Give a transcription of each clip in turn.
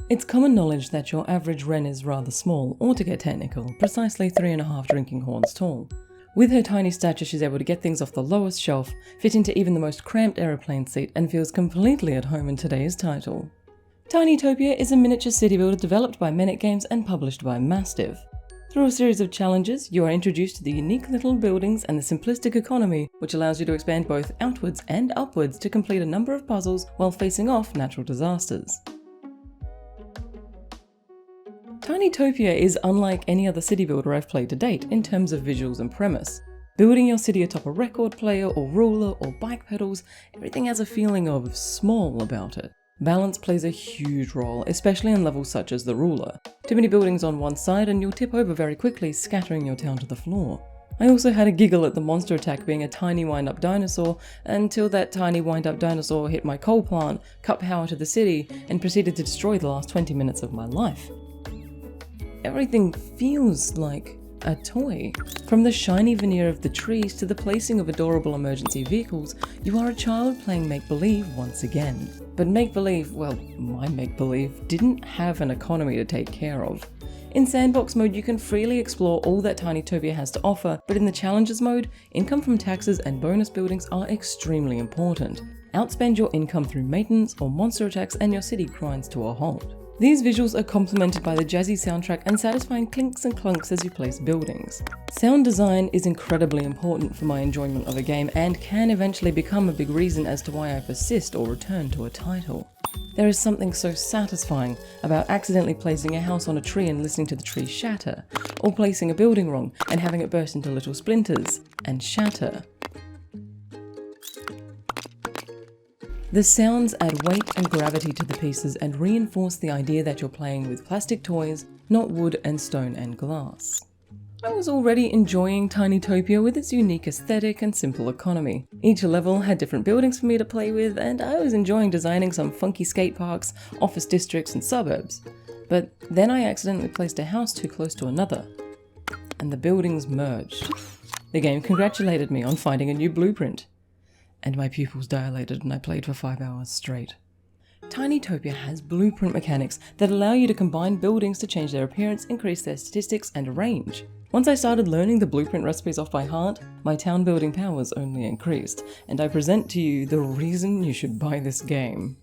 It's common knowledge that your average wren is rather small, or to get technical, precisely 3.5 drinking horns tall. With her tiny stature, she's able to get things off the lowest shelf, fit into even the most cramped aeroplane seat, and feels completely at home in today's title. Tinytopia is a miniature city builder developed by MeNic Games and published by Mastiff. Through a series of challenges, you are introduced to the unique little buildings and the simplistic economy, which allows you to expand both outwards and upwards to complete a number of puzzles while facing off natural disasters. Tinytopia is unlike any other city builder I've played to date in terms of visuals and premise. Building your city atop a record player or ruler or bike pedals, everything has a feeling of small about it. Balance plays a huge role, especially in levels such as the ruler. Too many buildings on one side and you'll tip over very quickly, scattering your town to the floor. I also had a giggle at the monster attack being a tiny wind-up dinosaur, until that tiny wind-up dinosaur hit my coal plant, cut power to the city, and proceeded to destroy the last 20 minutes of my life. Everything feels like a toy. From the shiny veneer of the trees to the placing of adorable emergency vehicles, you are a child playing make-believe once again. But make-believe, well, my make-believe, didn't have an economy to take care of. In sandbox mode, you can freely explore all that Tinytopia has to offer, but in the challenges mode, income from taxes and bonus buildings are extremely important. Outspend your income through maintenance or monster attacks and your city grinds to a halt. These visuals are complemented by the jazzy soundtrack and satisfying clinks and clunks as you place buildings. Sound design is incredibly important for my enjoyment of a game and can eventually become a big reason as to why I persist or return to a title. There is something so satisfying about accidentally placing a house on a tree and listening to the tree shatter, or placing a building wrong and having it burst into little splinters and shatter. The sounds add weight and gravity to the pieces and reinforce the idea that you're playing with plastic toys, not wood and stone and glass. I was already enjoying Tinytopia with its unique aesthetic and simple economy. Each level had different buildings for me to play with, and I was enjoying designing some funky skate parks, office districts and suburbs. But then I accidentally placed a house too close to another, and the buildings merged. The game congratulated me on finding a new blueprint. And my pupils dilated and I played for 5 hours straight. Tinytopia has blueprint mechanics that allow you to combine buildings to change their appearance, increase their statistics and range. Once I started learning the blueprint recipes off by heart, my town building powers only increased, and I present to you the reason you should buy this game.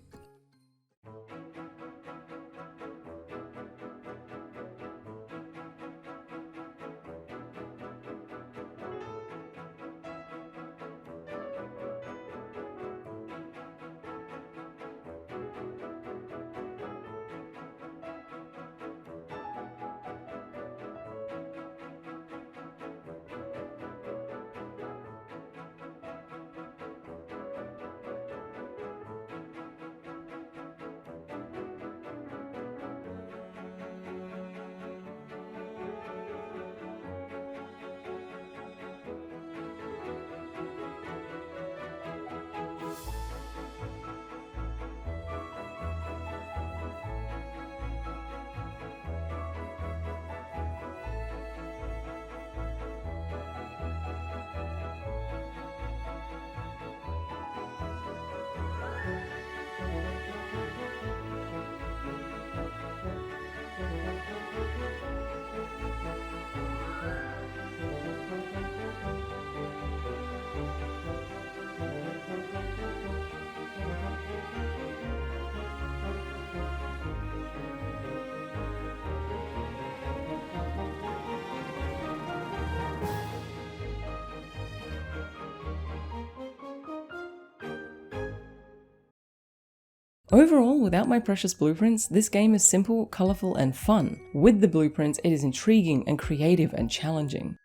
Overall, without my precious blueprints, this game is simple, colourful and fun. With the blueprints, it is intriguing and creative and challenging.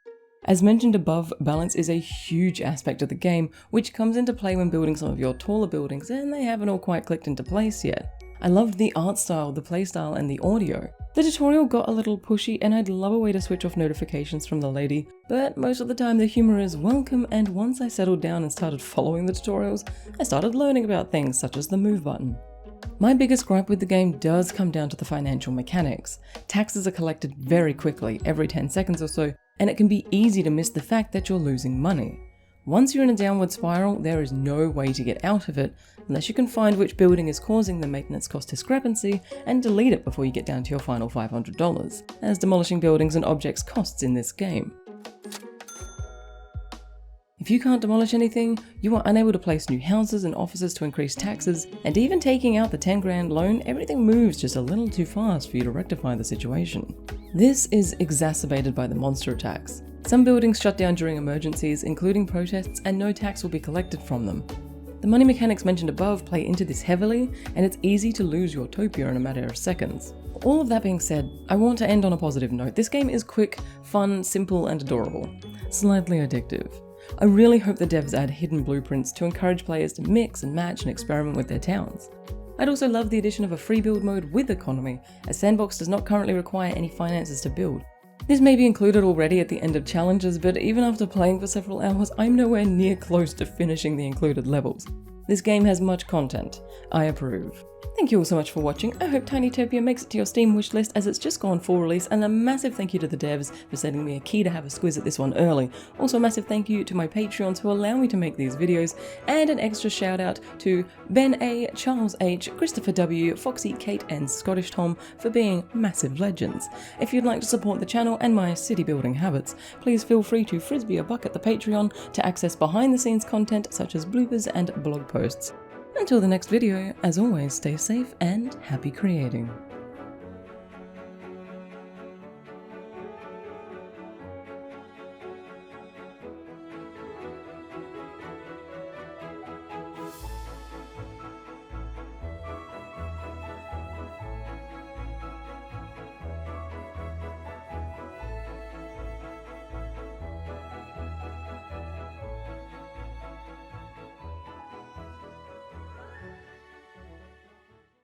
As mentioned above, balance is a huge aspect of the game, which comes into play when building some of your taller buildings and they haven't all quite clicked into place yet. I loved the art style, the playstyle and the audio. The tutorial got a little pushy and I'd love a way to switch off notifications from the lady, but most of the time the humour is welcome, and once I settled down and started following the tutorials, I started learning about things such as the move button. My biggest gripe with the game does come down to the financial mechanics. Taxes are collected very quickly, every 10 seconds or so, and it can be easy to miss the fact that you're losing money. Once you're in a downward spiral, there is no way to get out of it unless you can find which building is causing the maintenance cost discrepancy and delete it before you get down to your final $500, as demolishing buildings and objects costs in this game. If you can't demolish anything, you are unable to place new houses and offices to increase taxes, and even taking out the 10 grand loan, everything moves just a little too fast for you to rectify the situation. This is exacerbated by the monster attacks. Some buildings shut down during emergencies, including protests, and no tax will be collected from them. The money mechanics mentioned above play into this heavily, and it's easy to lose your Topia in a matter of seconds. All of that being said, I want to end on a positive note. This game is quick, fun, simple, and adorable. Slightly addictive. I really hope the devs add hidden blueprints to encourage players to mix and match and experiment with their towns. I'd also love the addition of a free build mode with economy, as Sandbox does not currently require any finances to build. This may be included already at the end of challenges, but even after playing for several hours, I'm nowhere near close to finishing the included levels. This game has much content. I approve. Thank you all so much for watching. I hope Tinytopia makes it to your Steam wishlist, as it's just gone full release, and a massive thank you to the devs for sending me a key to have a squiz at this one early. Also a massive thank you to my Patreons who allow me to make these videos, and an extra shout out to Ben A, Charles H, Christopher W, Foxy, Kate, and Scottish Tom for being massive legends. If you'd like to support the channel and my city building habits, please feel free to frisbee a buck at the Patreon to access behind the scenes content such as bloopers and blog posts. Until the next video, as always, stay safe and happy creating.